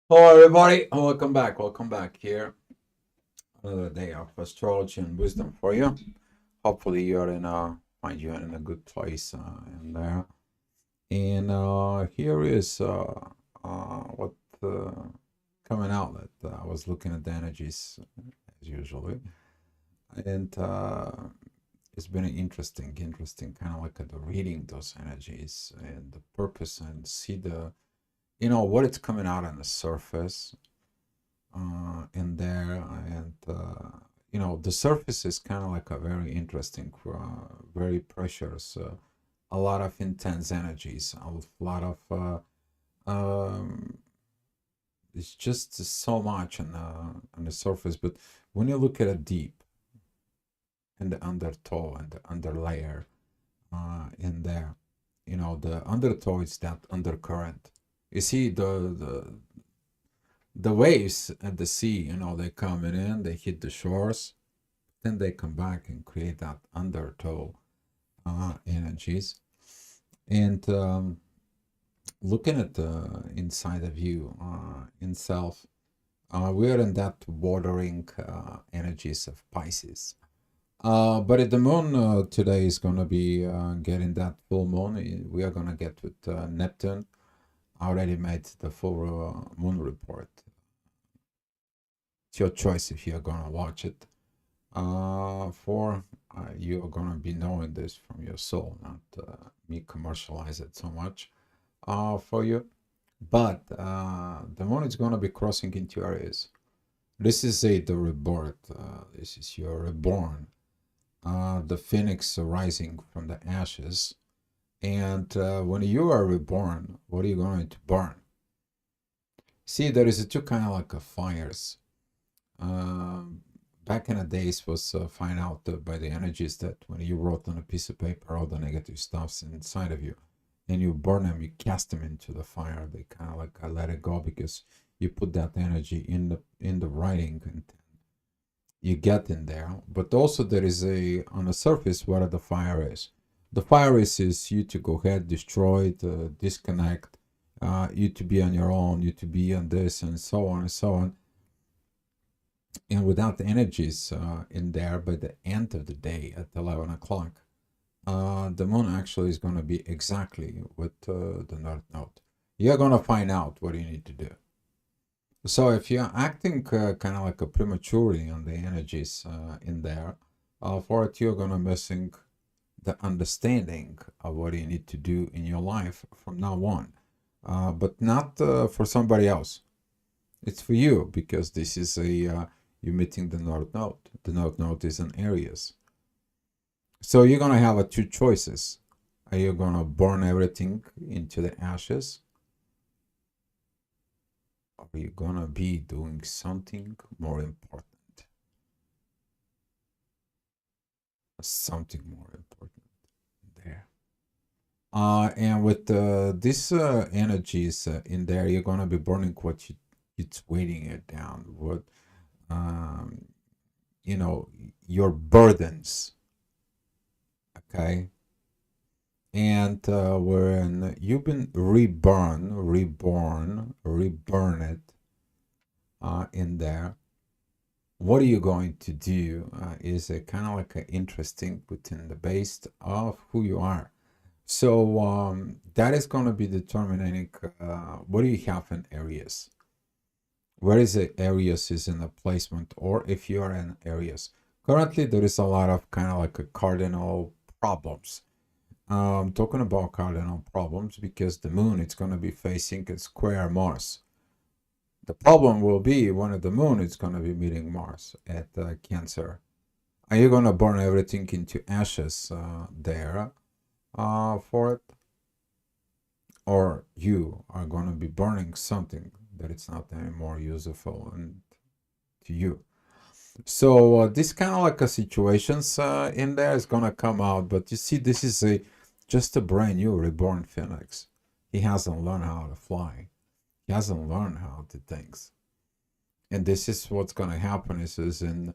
Hello, everybody. Welcome back. Welcome back here. Another day of astrology and wisdom for you. Hopefully, you're find you in a good place in there. And here is what coming out that I was looking at the energies as usually, and it's been interesting, kind of like the reading those energies and the purpose and see what it's coming out on the surface in there, and the surface is kind of like a very interesting, very precious, a lot of intense energies, a lot of it's just so much on the surface. But when you look at it deep in the undertow and the underlayer in there, the undertow is that undercurrent. You see the waves at the sea, they coming in, they hit the shores, then they come back and create that undertow energies. And looking at the inside of you, in self, we are in that watering energies of Pisces. But at the moon today is going to be getting that full moon. We are going to get with Neptune. I already made the full moon report. It's your choice if you're gonna watch it. For you're gonna be knowing this from your soul, not me commercialize it so much for you. But the moon is gonna be crossing into Aries. This is the rebirth. This is your reborn. The phoenix rising from the ashes. And when you are reborn, what are you going to burn? See, there is a two kind of like a fires. Back in the days was find out by the energies that when you wrote on a piece of paper all the negative stuffs inside of you and you burn them, you cast them into the fire, they kind of like let it go because you put that energy in the writing and you get in there. But also there is a on the surface where the fire is. The fire is you to go ahead, destroy it, disconnect, you to be on your own, you to be on this and so on and so on. And without the energies in there, by the end of the day at 11 o'clock, the moon actually is going to be exactly with the North Node. You're going to find out what you need to do. So if you're acting kind of like a prematurely on the energies in there, for it, you're going to missing the understanding of what you need to do in your life from now on. But not for somebody else. It's for you because this is you're meeting the North Node. The North Node is in Aries. So you're going to have two choices. Are you going to burn everything into the ashes? Or are you going to be doing something more important? Something more important there. And with these energies in there, you're going to be burning what it's weighting it down. What um, your burdens, okay? And when you've been reborn it in there, what are you going to do is a kind of like a interesting within the base of who you are. So that is going to be determining what do you have in areas. Where is the areas is in a placement, or if you are in areas. Currently, there is a lot of kind of like a cardinal problems. Talking about cardinal problems because the moon it's going to be facing a square Mars. The problem will be when the moon is going to be meeting Mars at Cancer. Are you going to burn everything into ashes there for it? Or you are going to be burning something that it's not anymore useful and to you. So this kind of like a situations in there is gonna come out, but you see, this is just a brand new reborn phoenix. He hasn't learned how to fly. He hasn't learned how to things, and this is what's gonna happen. Is in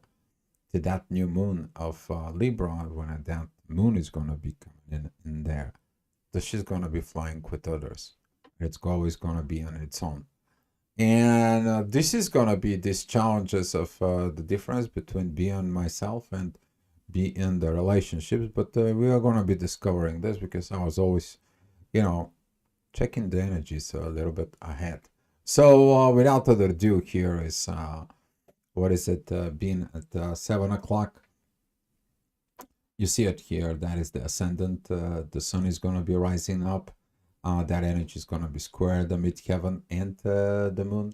to that new moon of Libra when that moon is gonna be coming in there. That she's gonna be flying with others. It's always gonna be on its own. And this is going to be these challenges of the difference between being myself and be in the relationships. But we are going to be discovering this because I was always, you know, checking the energies a little bit ahead. So without other ado, here is what is it being at 7 o'clock. You see it here. That is the ascendant. The sun is going to be rising up. That energy is going to be square the midheaven and the moon.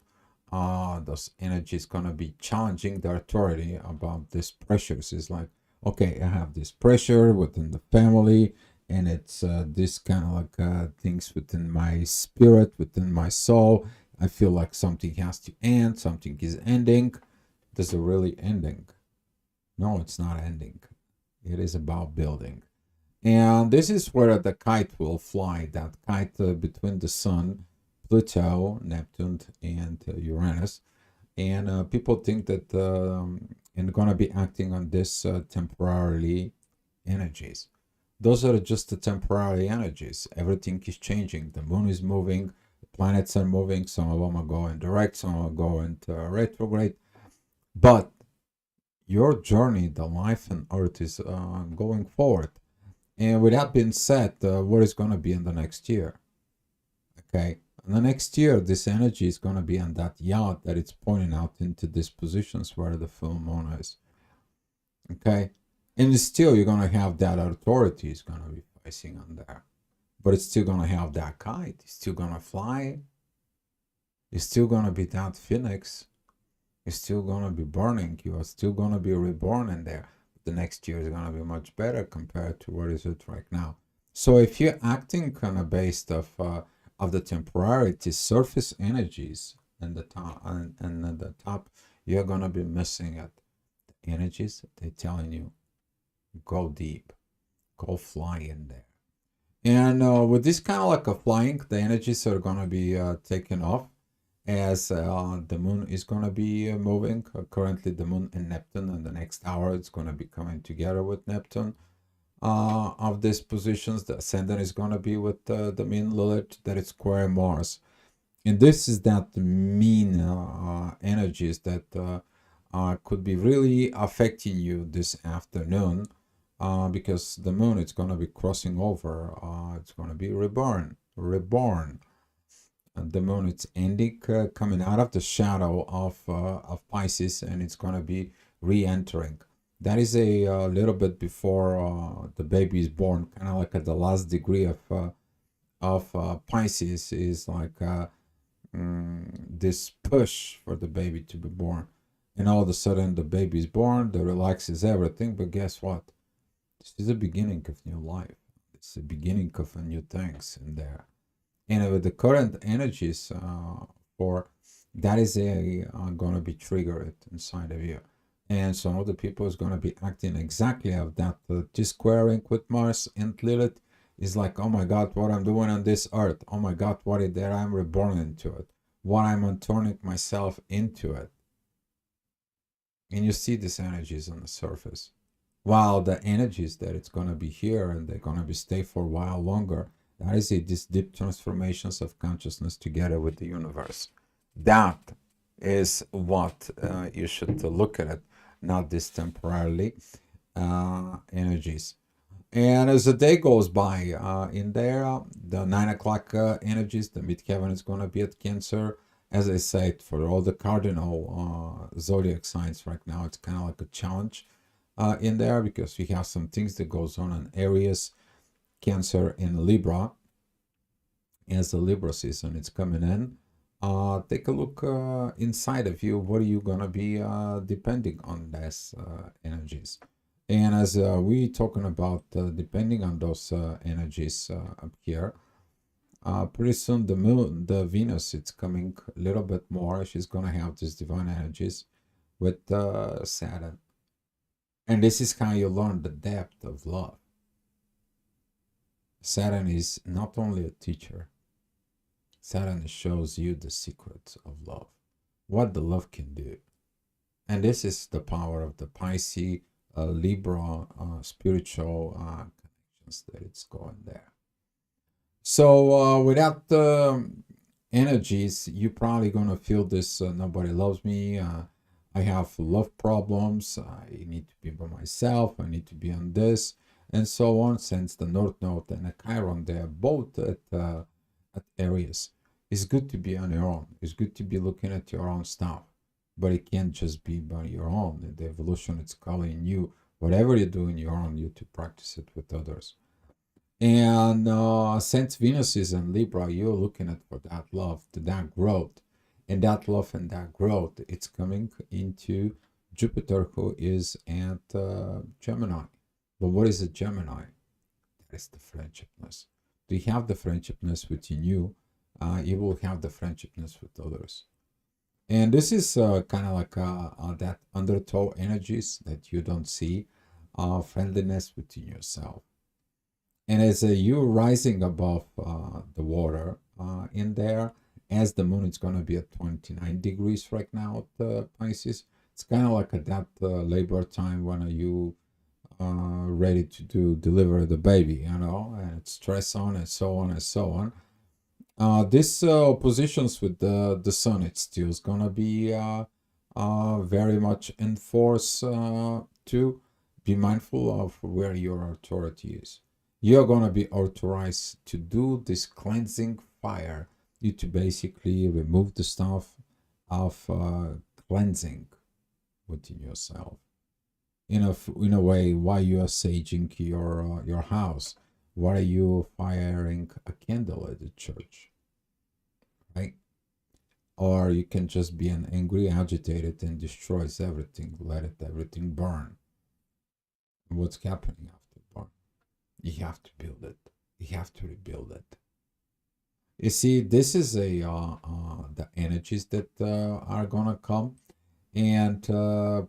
Those energies going to be challenging the authority about these pressures. It's like, okay, I have this pressure within the family, and it's this kind of like things within my spirit, within my soul. I feel like something has to end, something is ending. Does it really ending? No, it's not ending. It is about building. And this is where the kite will fly, that kite between the sun, Pluto, Neptune, and Uranus. And people think that and going to be acting on this temporarily energies. Those are just the temporary energies. Everything is changing. The moon is moving, the planets are moving. Some of them are going direct, some are going retrograde. But your journey, the life on Earth, is going forward. And with that being said, what is going to be in the next year? Okay, in the next year, this energy is going to be on that yacht that it's pointing out into these positions where the full moon is. Okay, and still you're going to have that authority is going to be facing on there, but it's still going to have that kite. It's still going to fly. It's still going to be that phoenix. It's still going to be burning. You are still going to be reborn in there. The next year is going to be much better compared to what is it right now. So if you're acting kind of based of the temporality, surface energies, and the top, and at the top, you're going to be missing it. The energies, they're telling you, go deep, go fly in there. And with this kind of like a flying, the energies are going to be taken off as the moon is going to be moving. Currently, the moon and Neptune, in the next hour, it's going to be coming together with Neptune. Of these positions, the ascendant is going to be with the mean Lilith, that is square Mars. And this is that mean energies that could be really affecting you this afternoon because the moon is going to be crossing over. It's going to be reborn. The moon it's ending, coming out of the shadow of Pisces, and it's going to be re-entering. That is a little bit before the baby is born, kind of like at the last degree of Pisces is like this push for the baby to be born. And all of a sudden the baby is born, that relaxes everything, but guess what? This is the beginning of new life. It's the beginning of a new things in there. And with the current energies for that is going to be triggered inside of you, and some of the people is going to be acting exactly of that. T-squaring with Mars and Lilith is like, oh my God, what I'm doing on this earth, oh my God, what is there, I'm reborn into it, what I'm turning myself into it. And you see these energies on the surface, while the energies that it's going to be here and they're going to be stay for a while longer. That is these deep transformations of consciousness together with the universe. That is what you should look at it, not this temporarily energies. And as the day goes by, in there, the 9 o'clock energies, the midheaven is going to be at Cancer. As I said, for all the cardinal zodiac signs right now, it's kind of like a challenge in there because we have some things that goes on in Aries, Cancer, and Libra. As the Libra season is coming in, take a look inside of you. What are you gonna be depending on these energies? And as we talking about depending on those energies up here, pretty soon the moon, the Venus, it's coming a little bit more. She's gonna have these divine energies with Saturn, and this is how you learn the depth of love. Saturn is not only a teacher. Saturn shows you the secrets of love, what the love can do. And this is the power of the Pisces, Libra, spiritual connections that it's going there. So without energies, you're probably gonna feel this, nobody loves me, I have love problems, I need to be by myself, I need to be on this, and so on. Since the North Node and the Chiron, they are both at areas. It's good to be on your own. It's good to be looking at your own stuff, but it can't just be by your own. The evolution, it's calling you, whatever you do in your own, you to practice it with others. And since Venus is in Libra, you're looking at for that love, to that growth. And that love and that growth, it's coming into Jupiter, who is at Gemini. But what is a Gemini? That is the friendshipness. Do you have the friendshipness within you? You will have the friendshipness with others. And this is kind of like that undertow energies that you don't see, friendliness within yourself. And as you're rising above the water in there, as the moon is going to be at 29 degrees right now at Pisces, it's kind of like at that labor time when you ready to deliver the baby, you know, and it's stress on and so on and so on. This positions with the sun, it still is going to be very much in force to be mindful of where your authority is. You're going to be authorized to do this cleansing fire, you to basically remove the stuff of cleansing within yourself. In a way, why you are saging your house? Why are you firing a candle at the church, right? Or you can just be an angry, agitated, and destroys everything. Let everything burn. What's happening after burn? You have to build it. You have to rebuild it. You see, this is the energies that are gonna come, and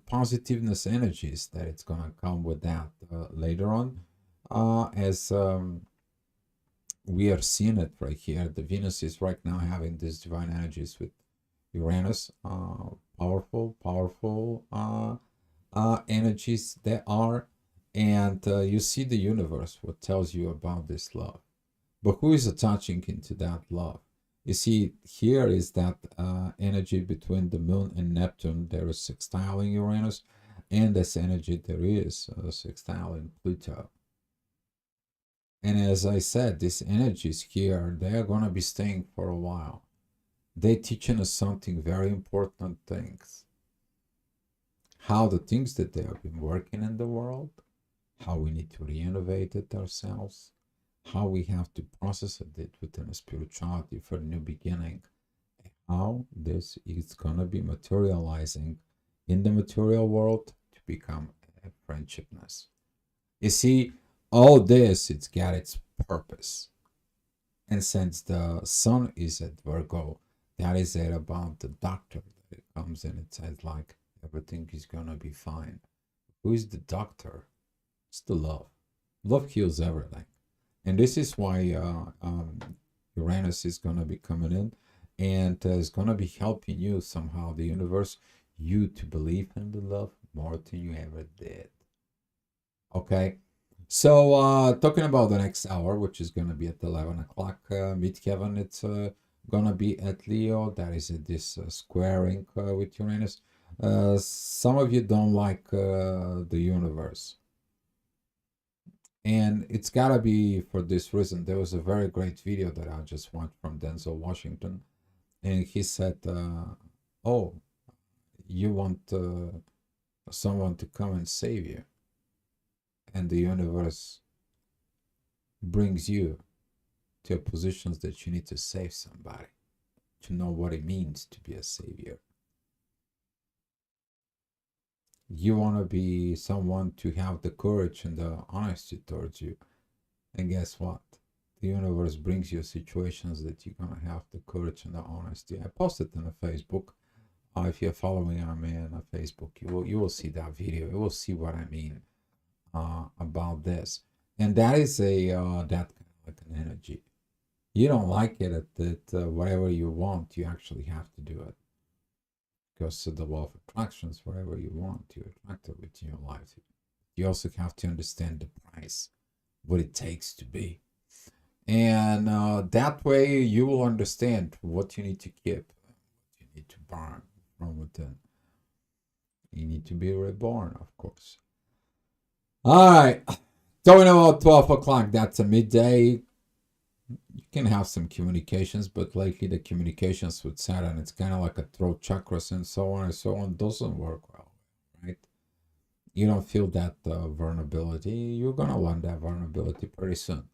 positiveness energies that it's gonna come with that later on, as we are seeing it right here. The Venus is right now having these divine energies with Uranus, powerful energies they are, and you see the universe, what tells you about this love. But who is attaching into that love? You see, here is that energy between the moon and Neptune. There is sextile in Uranus, and this energy there is sextile in Pluto. And as I said, these energies here, they are going to be staying for a while. They're teaching us something very important things. How the things that they have been working in the world, how we need to re-innovate it ourselves, how we have to process it within a spirituality for a new beginning, how this is going to be materializing in the material world to become a friendshipness. You see, all this, it's got its purpose. And since the sun is at Virgo, that is it about the doctor that it comes in. It says like, everything is going to be fine. Who is the doctor? It's the love. Love heals everything. And this is why Uranus is going to be coming in, and is going to be helping you somehow, the universe, you to believe in the love more than you ever did. Okay? So talking about the next hour, which is going to be at 11 o'clock, midheaven, it's going to be at Leo. That is this squaring with Uranus. Some of you don't like the universe. And it's got to be for this reason. There was a very great video that I just watched from Denzel Washington. And he said, oh, you want someone to come and save you. And the universe brings you to positions that you need to save somebody, to know what it means to be a savior. You want to be someone to have the courage and the honesty towards you. And guess what? The universe brings you situations that you're going to have the courage and the honesty. I posted on the Facebook. If you're following me on Facebook, you will see that video. You will see what I mean about this. And that is a that kind of like an energy. You don't like it that whatever you want, you actually have to do it. Because the law of attractions, whatever you want, you attract it within your life. You also have to understand the price, what it takes to be. And that way you will understand what you need to keep, what you need to burn from within. You need to be reborn, of course. All right. Talking about 12 o'clock, that's a midday. You can have some communications, but lately the communications with Saturn, it's kind of like a throat chakras and so on and so on, doesn't work well, right? You don't feel that vulnerability. You're going to learn that vulnerability pretty soon.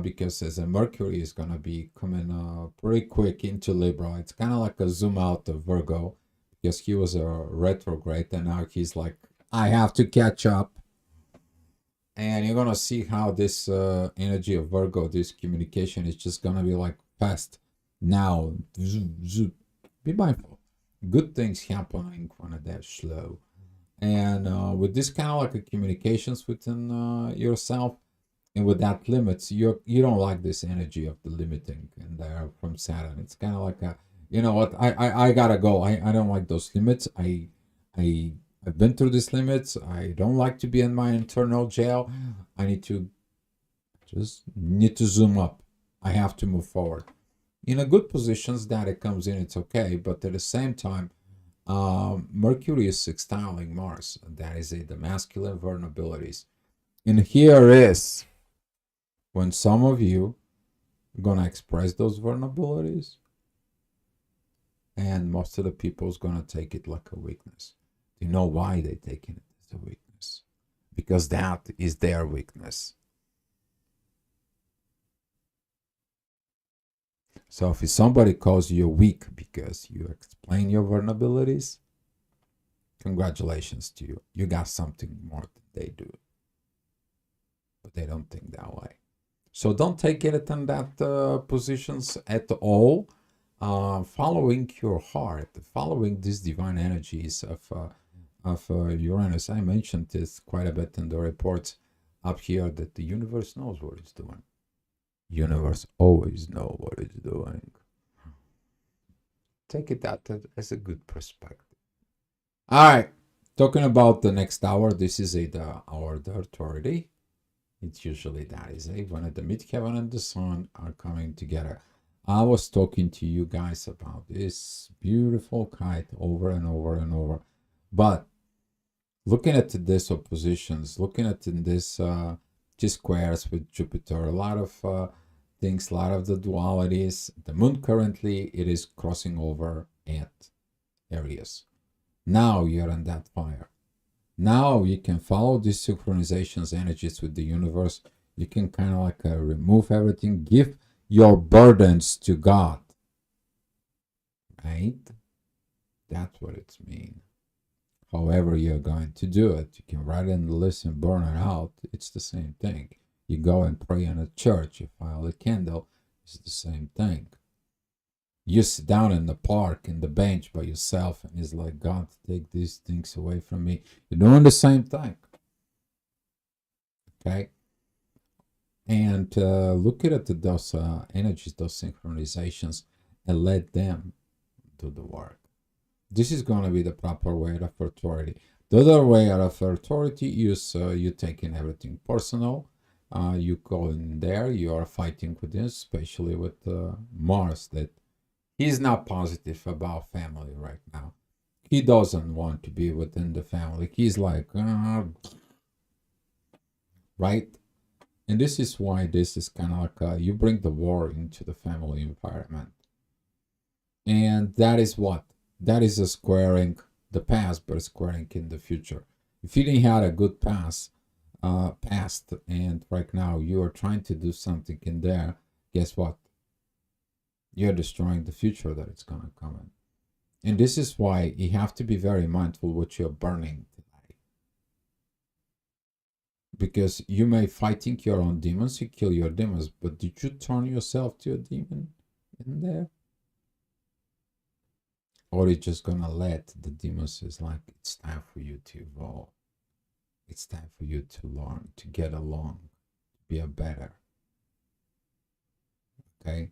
Because as a Mercury is going to be coming pretty quick into Libra, it's kind of like a zoom out of Virgo, because he was a retrograde and now he's like, I have to catch up. And you're going to see how this energy of Virgo, this communication is just going to be like fast. Now, zoom, zoom. Be mindful. Good things happening when they're slow. And with this kind of like a communications within yourself, and with that limits, you don't like this energy of the limiting and there from Saturn. It's kind of like a, you know what, I gotta go. I don't like those limits. I've been through these limits. I don't like to be in my internal jail. I need to zoom up. I have to move forward. In a good positions that it comes in, it's okay. But at the same time, Mercury is sextiling Mars. That is the masculine vulnerabilities. And here is when some of you are gonna express those vulnerabilities, and most of the people is gonna take it like a weakness. You know why they take it as a weakness? Because that is their weakness. So if somebody calls you weak because you explain your vulnerabilities, congratulations to you. You got something more than they do. But they don't think that way. So don't take it in that positions at all. Following your heart, following these divine energies of Uranus. I mentioned this quite a bit in the reports up here, that the universe knows what it's doing. Universe always know what it's doing. Take it that as a good perspective. All right, talking about the next hour. This is the hour of the authority. It's usually that is when the midheaven and the sun are coming together. I was talking to you guys about this beautiful kite over and over and over, but looking at this oppositions, looking at this T-squares with Jupiter, a lot of things, a lot of the dualities. The moon currently, it is crossing over at Aries. Now you're in that fire. Now you can follow these synchronizations, energies with the universe. You can kind of like remove everything, give your burdens to God. Right? That's what it's mean. However you're going to do it, you can write in the list and burn it out. It's the same thing. You go and pray in a church, you file a candle, it's the same thing. You sit down in the park, in the bench by yourself, and it's like, God, take these things away from me. You're doing the same thing. Okay? And look at those energies, those synchronizations, and let them do the work. This is going to be the proper way of authority. The other way of authority is you taking everything personal. You go in there, you are fighting with this, especially with Mars, that he's not positive about family right now. He doesn't want to be within the family. He's like, right? And this is why this is kind of like you bring the war into the family environment. And that is what? That is a squaring the past, but squaring in the future. If you didn't have a good past, and right now you are trying to do something in there, guess what? You're destroying the future that it's going to come in. And this is why you have to be very mindful what you're burning today. Because you may fighting your own demons, you kill your demons, but did you turn yourself to a demon in there? Or you're just going to let the demons is like, it's time for you to evolve. It's time for you to learn, to get along, to be a better. Okay?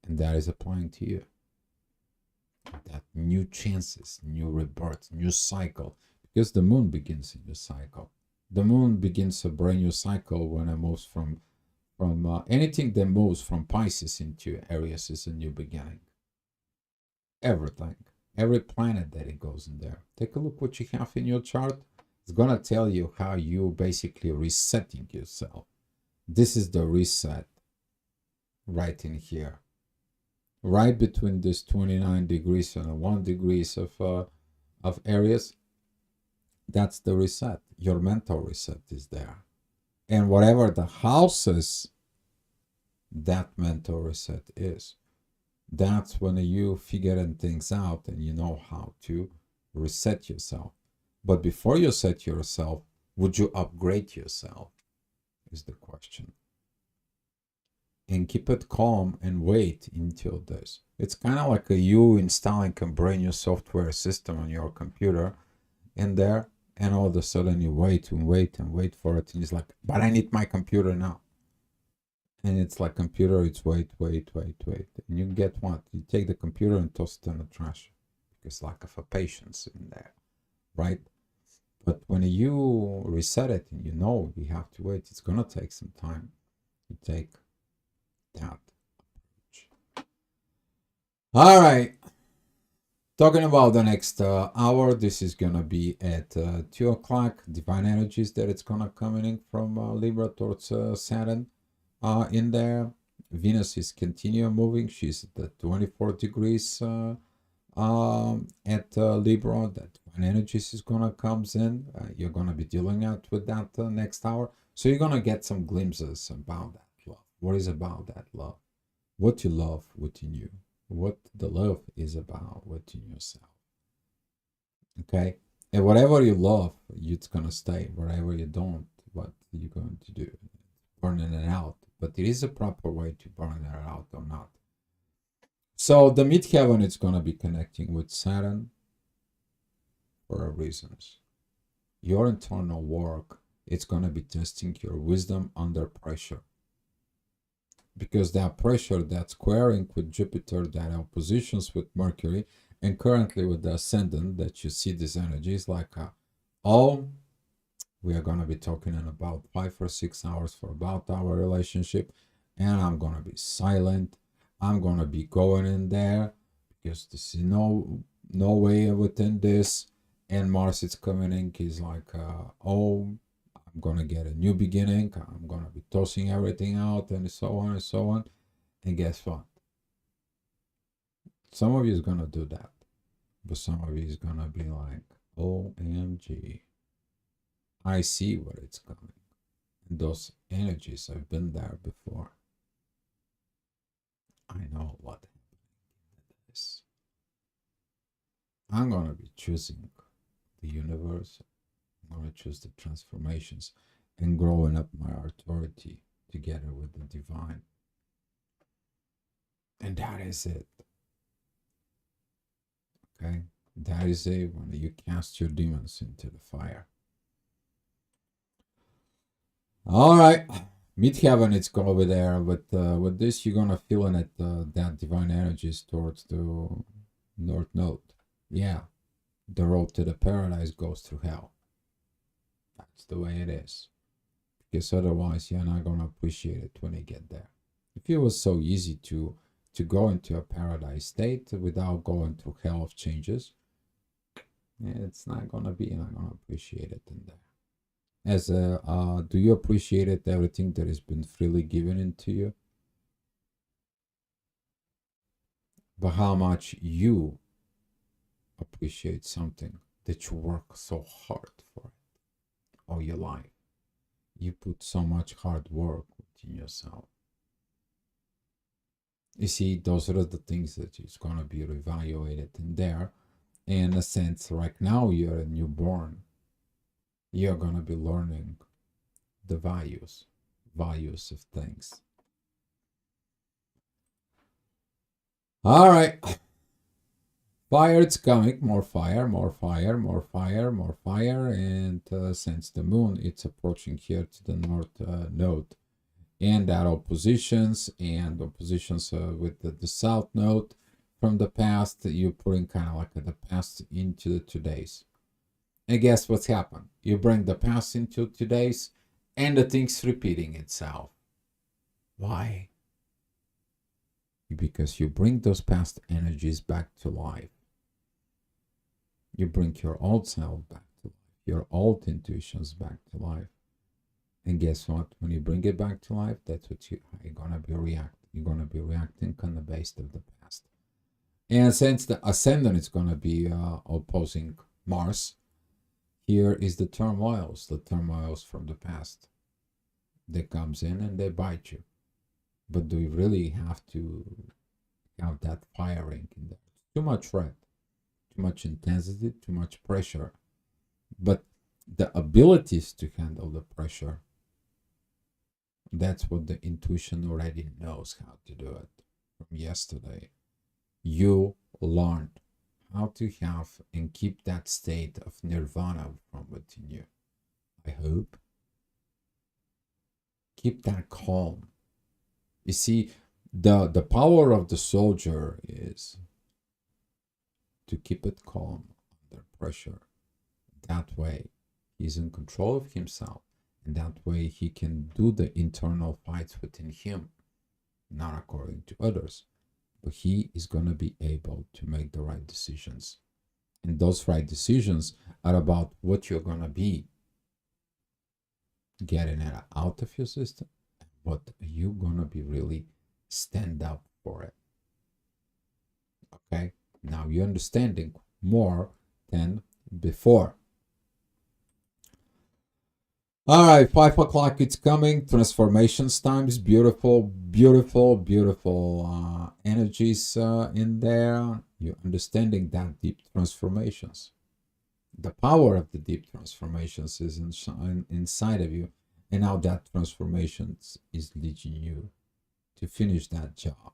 And that is applying to you. That new chances, new rebirth, new cycle. Because the moon begins a new cycle. The moon begins a brand new cycle when it moves from from anything that moves from Pisces into Aries is a new beginning. Everything, every planet that it goes in there. Take a look what you have in your chart. It's gonna tell you how you basically resetting yourself. This is the reset right in here, right between this 29 degrees and 1 degrees of Aries. That's the reset. Your mental reset is there. And whatever the houses that mental reset is, that's when you figuring things out and you know how to reset yourself. But before you set yourself, would you upgrade yourself is the question. And keep it calm and wait until this. It's kind of like you installing a brand new software system on your computer in there, and all of a sudden you wait and wait and wait for it, and it's like, but I need my computer now. And it's like computer, it's wait. And you get what? You take the computer and toss it in the trash because lack of a patience in there, right? But when you reset it and you know you have to wait, it's gonna take some time. You take that approach. All right. Talking about the next hour, this is gonna be at 2 o'clock. Divine energies that it's gonna come in from Libra towards Saturn. In there, Venus is continuing moving. She's at the 24 degrees at Libra. That when energies is gonna comes in, you're gonna be dealing out with that next hour. So you're gonna get some glimpses about that love. What is about that love? What you love within you. What the love is about within yourself. Okay, and whatever you love, it's gonna stay. Whatever you don't, what you're going to do, burning it out. But it is a proper way to burn it out or not. So the midheaven is going to be connecting with Saturn for reasons. Your internal work, it's going to be testing your wisdom under pressure. Because that pressure, that squaring with Jupiter, that oppositions with Mercury, and currently with the ascendant, that you see these energies like, we are going to be talking in about 5 or 6 hours for about our relationship, and I'm going to be silent. I'm going to be going in there because this is no way within this. And Mars is coming in. He's like, I'm going to get a new beginning. I'm going to be tossing everything out and so on and so on. And guess what? Some of you is going to do that. But some of you is going to be like, OMG. I see where it's coming. And those energies have been there before. I know what is. I'm going to be choosing the universe. I'm going to choose the transformations and growing up my authority together with the divine. And that is it. Okay? That is it when you cast your demons into the fire. All right, midheaven, it's over there. With this, you're gonna feel in it that divine energies towards the North Node. Yeah, the road to the paradise goes through hell. That's the way it is. Because otherwise, you're not gonna appreciate it when you get there. If it was so easy to go into a paradise state without going through hell of changes, it's not gonna be. You're not gonna appreciate it in there. As do you appreciate it, everything that has been freely given into you? But how much you appreciate something that you work so hard for it all your life. You put so much hard work within yourself. You see, those are the things that is going to be reevaluated in there. In a sense, right now you're a newborn. You're going to be learning the values of things. All right. Fire, it's coming. More fire, more fire, more fire, more fire. And since the moon, it's approaching here to the north node. And that oppositions with the south node from the past, you're putting kind of like the past into the today's. And guess what's happened? You bring the past into today's, and the thing's repeating itself. Why? Because you bring those past energies back to life. You bring your old self back to life, your old intuitions back to life. And guess what? When you bring it back to life, that's what you're gonna be reacting. You're gonna be reacting on the basis of the past. And since the ascendant is gonna be opposing Mars, here is the turmoils from the past. They comes in and they bite you. But do you really have to have that firing in there? Too much red, too much intensity, too much pressure. But the abilities to handle the pressure, that's what the intuition already knows how to do it from yesterday. You learned how to have and keep that state of nirvana from within you. I hope. Keep that calm. You see, the power of the soldier is to keep it calm under pressure. That way, he's in control of himself, and that way he can do the internal fights within him, not according to others. But he is going to be able to make the right decisions. And those right decisions are about what you're going to be getting it out of your system, and what you're going to be really stand up for it. Okay? Now you're understanding more than before. All right, 5 o'clock, it's coming. Transformations times, beautiful, beautiful, beautiful energies in there. You're understanding that deep transformations. The power of the deep transformations is inside of you. And now that transformation is leading you to finish that job.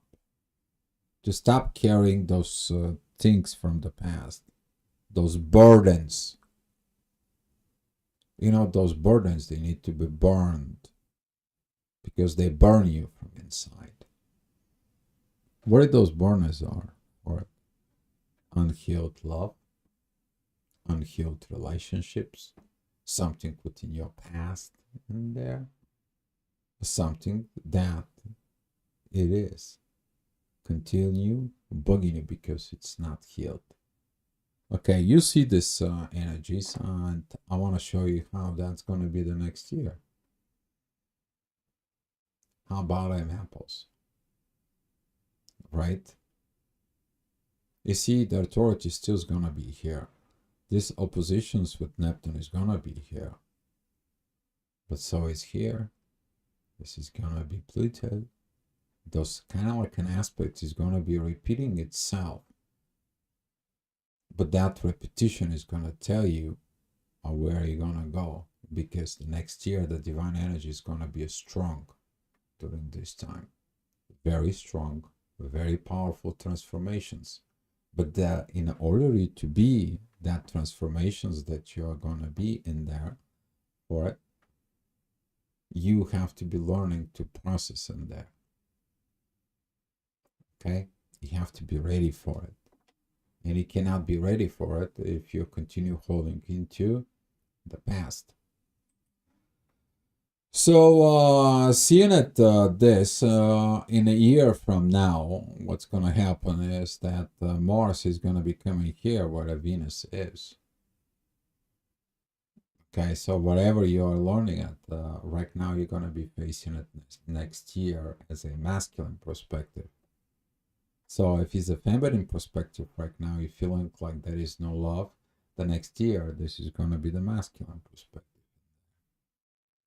To stop carrying those things from the past, those burdens. You know, those burdens, they need to be burned because they burn you from inside. What those burners are? Or unhealed love, unhealed relationships, something within your past in there, something that it is continue bugging you because it's not healed. Okay, you see this energies, and I want to show you how that's going to be the next year. How about apples? Right? You see, the authority still is going to be here. This oppositions with Neptune is going to be here. But so is here. This is going to be Pluto. Those kind of like an aspect is going to be repeating itself. But that repetition is going to tell you where you're going to go, because the next year the divine energy is going to be strong during this time. Very strong, very powerful transformations. But in order to be that transformations that you are going to be in there for it, you have to be learning to process in there. Okay? You have to be ready for it. And you cannot be ready for it if you continue holding into the past. So, seeing it this in a year from now, what's going to happen is that Mars is going to be coming here where Venus is. Okay, so whatever you are learning at right now, you're going to be facing it next year as a masculine perspective. So if it's a feminine perspective right now, you're feeling like there is no love, the next year, this is going to be the masculine perspective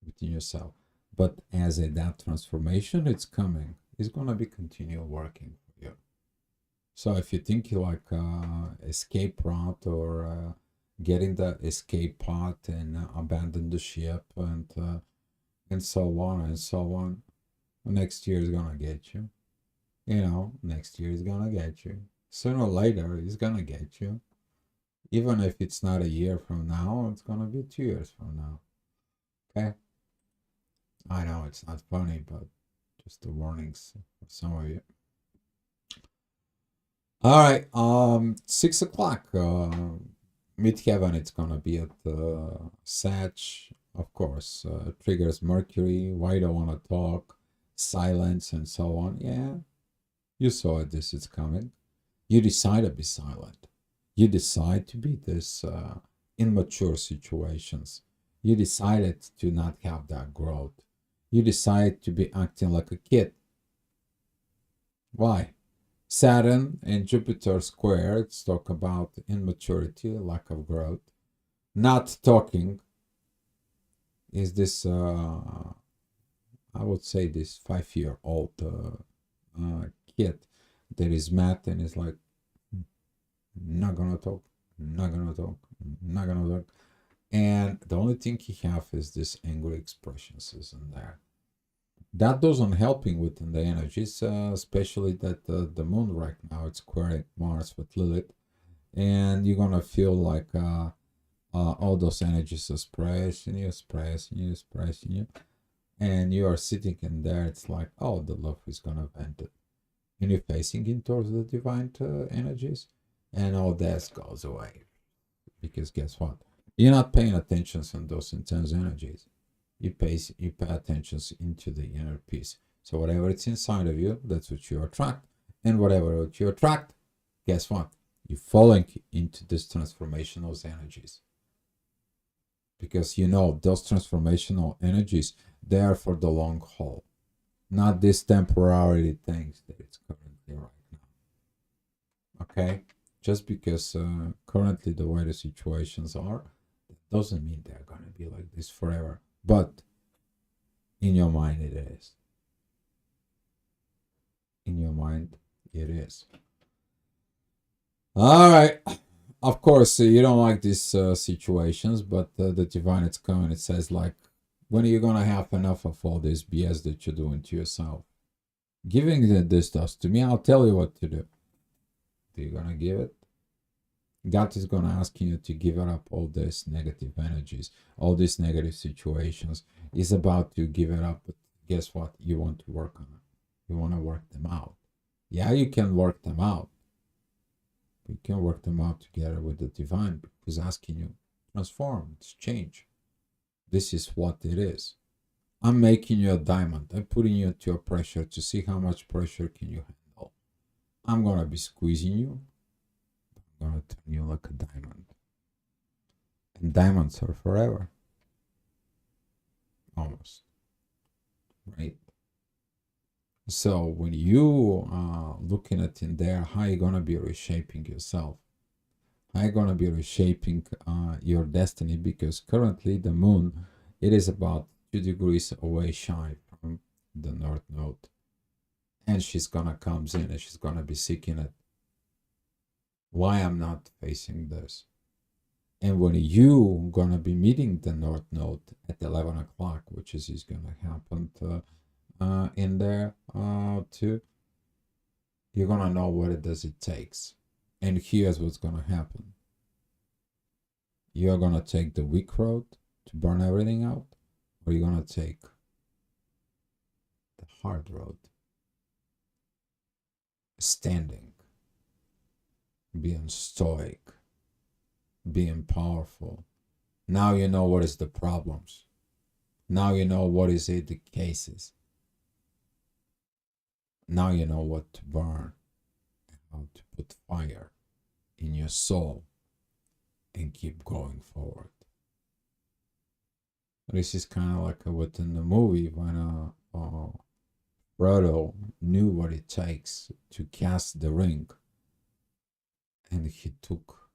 within yourself. But as that transformation, it's coming. It's going to be continue working for you. So if you think you like escape route or getting the escape pod and abandon the ship and so on and so on, next year is going to get you. You know, next year is gonna get you. Sooner or later, it's gonna get you. Even if it's not a year from now, it's gonna be 2 years from now. Okay? I know it's not funny, but just the warnings for some of you. All right, 6 o'clock. Midheaven, it's gonna be at Sag, of course. Triggers Mercury. Why do I want to talk? silence and so on. Yeah, you saw it, this is coming. You decide to be silent. You decide to be this immature situations. You decided to not have that growth. You decide to be acting like a kid. Why? Saturn and Jupiter squared talk about immaturity, lack of growth. Not talking is this, I would say, this 5-year-old kid that is mad and is like, not gonna talk, not gonna talk, not gonna talk. And the only thing he have is this angry expressions is in there. That doesn't helping within the energies, especially that the moon right now it's squaring Mars with Lilith, and you're gonna feel like all those energies is pressing you, and you are sitting in there. It's like, oh, the love is gonna vent it, and you're facing in towards the divine energies, and all that goes away, because guess what? You're not paying attention on those intense energies. You pay attention into the inner peace. So whatever it's inside of you, that's what you attract. And whatever what you attract, guess what? You're falling into this transformational energies. Because you know those transformational energies, they are for the long haul. Not these temporary things that it's currently right now. Okay? Just because currently the way the situations are, that doesn't mean they're going to be like this forever. But in your mind, it is. In your mind, it is. All right. Of course, you don't like these situations, but the divine, it's coming. It says, like, when are you going to have enough of all this BS that you're doing to yourself? Giving this stuff to me, I'll tell you what to do. Are you going to give it? God is going to ask you to give up all these negative energies, all these negative situations. He's about to give it up, but guess what? You want to work on it. You want to work them out. Yeah, you can work them out. You can work them out together with the divine, because asking you, transform, it's change. This is what it is. I'm making you a diamond. I'm putting you to a pressure to see how much pressure can you handle. I'm going to be squeezing you. I'm going to turn you like a diamond. And diamonds are forever. Almost. Right? So when you are looking at in there, how you going to be reshaping yourself? How you going to be reshaping your destiny? Because currently the moon, it is about 2 degrees away shy from the North Node. And she's going to come in and she's going to be seeking it. Why I'm not facing this? And when you gonna be meeting the North Node at 11 o'clock, which is going to happen in there too, you're gonna know what it does it takes. And here's what's gonna happen. You're gonna take the weak road to burn everything out, or you're gonna take the hard road, standing, being stoic, being powerful. Now you know what is the problems. Now you know what is it the cases. Now you know what to burn, how to put fire in your soul and keep going forward. This is kind of like within the movie when Frodo knew what it takes to cast the ring, and he took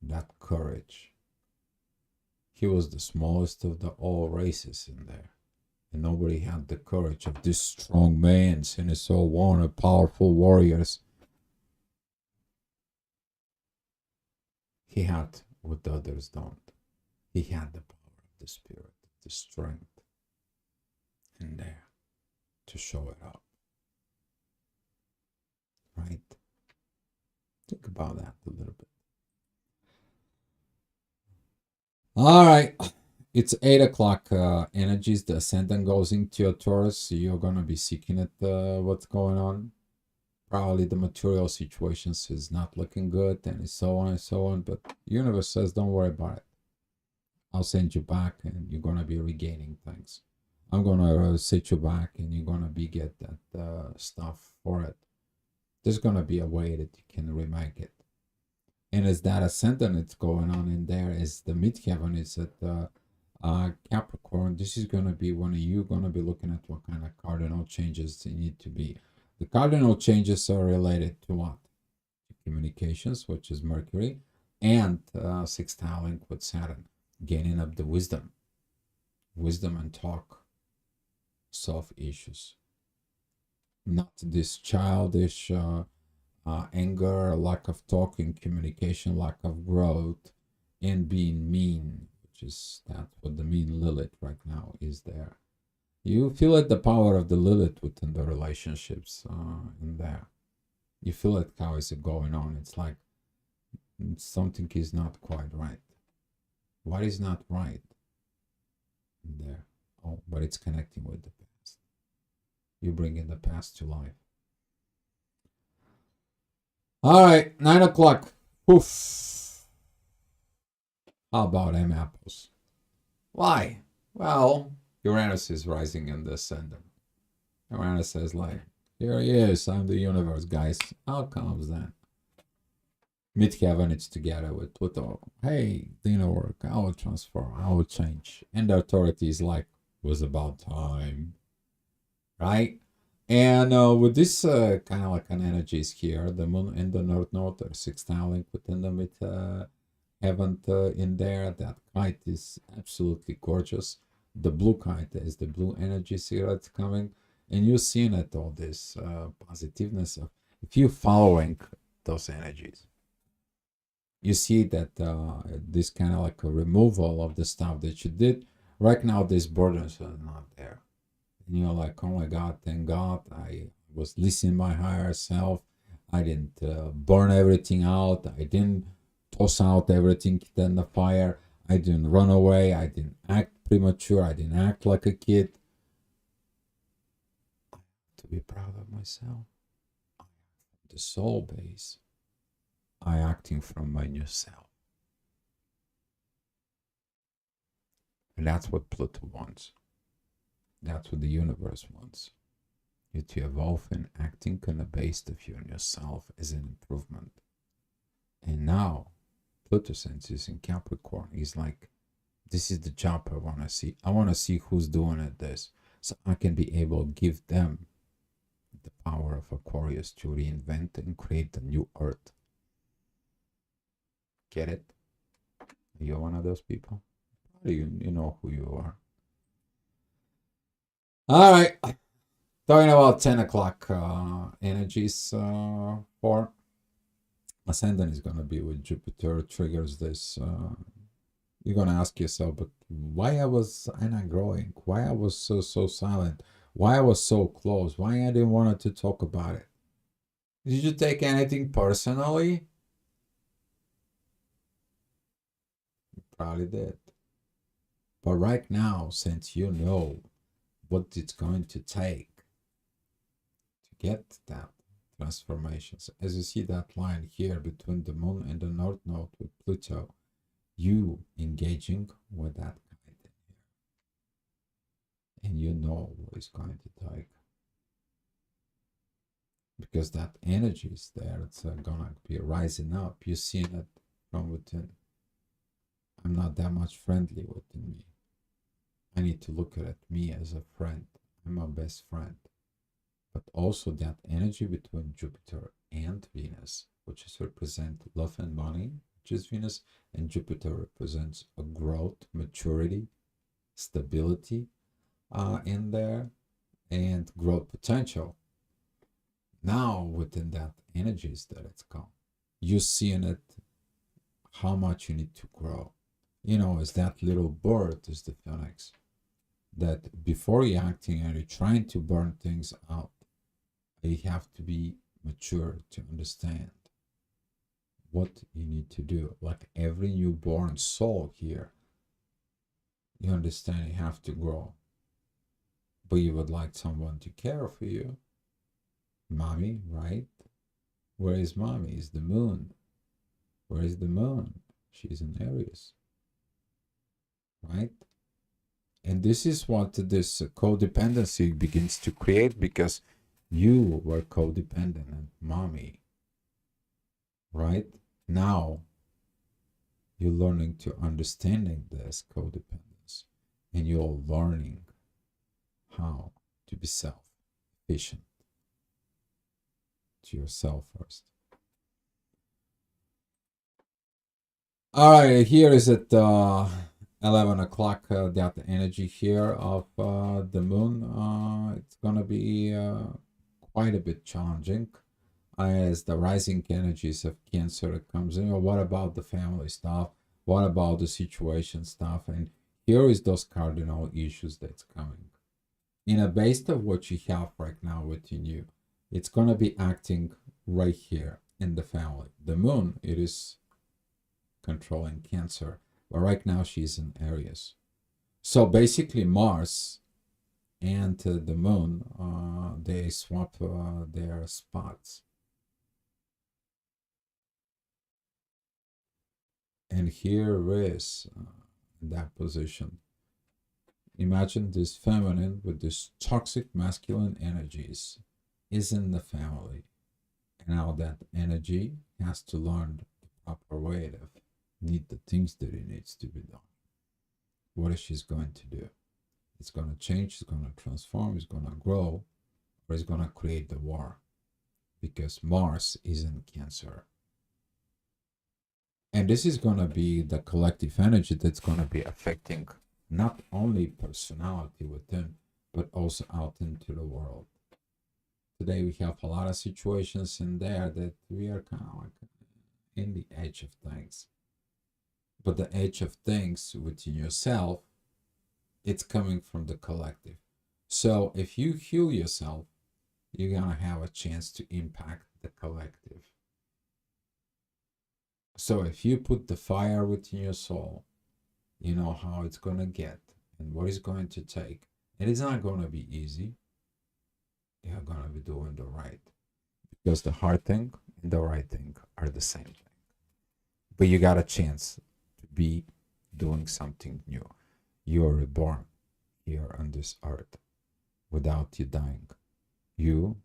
that courage. He was the smallest of the all races in there, and nobody had the courage of these strong men and so wanted powerful warriors. He had what the others don't. He had the power of the spirit, the strength in there to show it up. Right? Think about that a little bit. All right. It's 8 o'clock energies. The ascendant goes into your Taurus. So you're going to be seeking at what's going on. Probably the material situations is not looking good and so on and so on. But universe says, don't worry about it. I'll send you back and you're going to be regaining things. I'm gonna set you back, and you're gonna get that stuff for it. There's gonna be a way that you can remake it. And as that ascendant it's going on in there, as the midheaven is at Capricorn, this is gonna be when you're gonna be looking at what kind of cardinal changes they need to be. The cardinal changes are related to what? Communications, which is Mercury, and sextiling with Saturn, gaining up the wisdom and talk, soft issues, not this childish anger, lack of talking, communication, lack of growth, and being mean, which is that what the mean Lilith right now is there. You feel it, the power of the Lilith within the relationships in there. You feel it, how is it going on? It's like something is not quite right. What is not right in there? Oh, but it's connecting with the past. You bring in the past to life. All right, 9 o'clock. Poof. How about M apples? Why? Well, Uranus is rising in the ascendant. Uranus says, like, here he is, I'm the universe, guys. How comes that? Midheaven, it's together with Pluto. Hey, didn't work. I will transform. I will change. And the authority is like, was about time. Right? And with this kind of like an energies here, the moon and the north node are sextiling within the mid heaven in there. That kite is absolutely gorgeous. The blue kite is the blue energies here that's coming. And you're seeing it, all this positiveness of, if you're following those energies, you see that this kind of like a removal of the stuff that you did. Right now, these burdens are not there. And you're like, oh my God, thank God, I was listening my higher self. I didn't burn everything out. I didn't toss out everything in the fire. I didn't run away. I didn't act premature. I didn't act like a kid. I have to be proud of myself. The soul base. I acting from my new self. And that's what Pluto wants. That's what the universe wants. You to evolve in acting on the basis of your new self as an improvement. And now, Pluto senses in Capricorn is like, this is the job I want to see. I want to see who's doing it this. So I can be able to give them the power of Aquarius to reinvent and create the new earth. Get it? You're one of those people? You know who you are. All right. Talking about 10 o'clock energies for Ascendant is going to be with Jupiter, triggers this. You're going to ask yourself, but why I was not growing? Why I was so silent? Why I was so close? Why I didn't want to talk about it? Did you take anything personally? You probably did. But right now, since you know what it's going to take to get that transformations, as you see that line here between the moon and the north node with Pluto, you engaging with that kind in here, and you know what it's going to take, because that energy is there. It's gonna be rising up. You're seeing it from within. I'm not that much friendly within me. I need to look at me as a friend. I'm my best friend. But also that energy between Jupiter and Venus, which is represent love and money, which is Venus, and Jupiter represents a growth, maturity, stability in there, and growth potential. Now within that energies that it's come, you see in it how much you need to grow. You know, as that little bird is the phoenix, that before you're acting and you're trying to burn things out, you have to be mature to understand what you need to do. Like every newborn soul here, you understand you have to grow. But you would like someone to care for you. Mommy, right? Where is mommy? Is the moon. Where is the moon? She's in Aries. Right? And this is what this codependency begins to create, because you were codependent on mommy, right? Now you're learning to understanding this codependence, and you're learning how to be self-efficient to yourself first. All right, here is at 11 o'clock, that energy here of the moon. It's gonna be quite a bit challenging as the rising energies of Cancer comes in. What about the family stuff? What about the situation stuff? And here is those cardinal issues that's coming. Based on what you have right now within you, it's gonna be acting right here in the family. The moon, it is controlling Cancer, but right now she's in Aries. So basically Mars and the moon, they swap their spots. And here is that position. Imagine this feminine with this toxic masculine energies is in the family. And now that energy has to learn the proper way of need the things that it needs to be done. What is she going to do? It's going to change, it's going to transform, it's going to grow, or it's going to create the war. Because Mars is in Cancer. And this is going to be the collective energy that's going to be affecting not only personality within, but also out into the world. Today we have a lot of situations in there that we are kind of like in the edge of things. But the edge of things within yourself, it's coming from the collective. So if you heal yourself, you're going to have a chance to impact the collective. So if you put the fire within your soul, you know how it's going to get and what it's going to take. And it's not going to be easy. You're going to be doing the right. Because the hard thing and the right thing are the same thing. But you got a chance to be doing something new. You are reborn here on this earth without you dying. You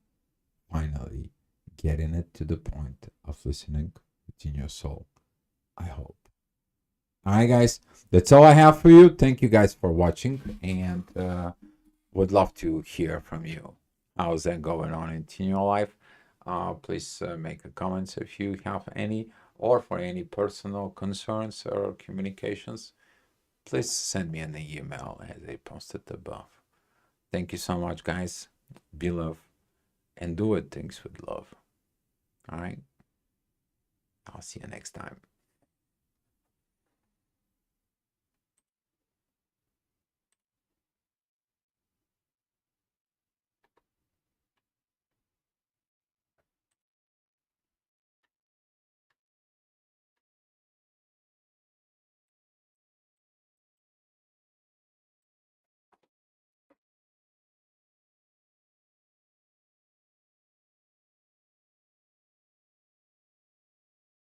finally getting it to the point of listening within your soul. I hope. All right, guys, that's all I have for you. Thank you guys for watching, and would love to hear from you. How's that going on in your life? Please make a comments if you have any, or for any personal concerns or communications. Please send me an email as I posted above. Thank you so much, guys. Be love and do it things with love. All right. I'll see you next time.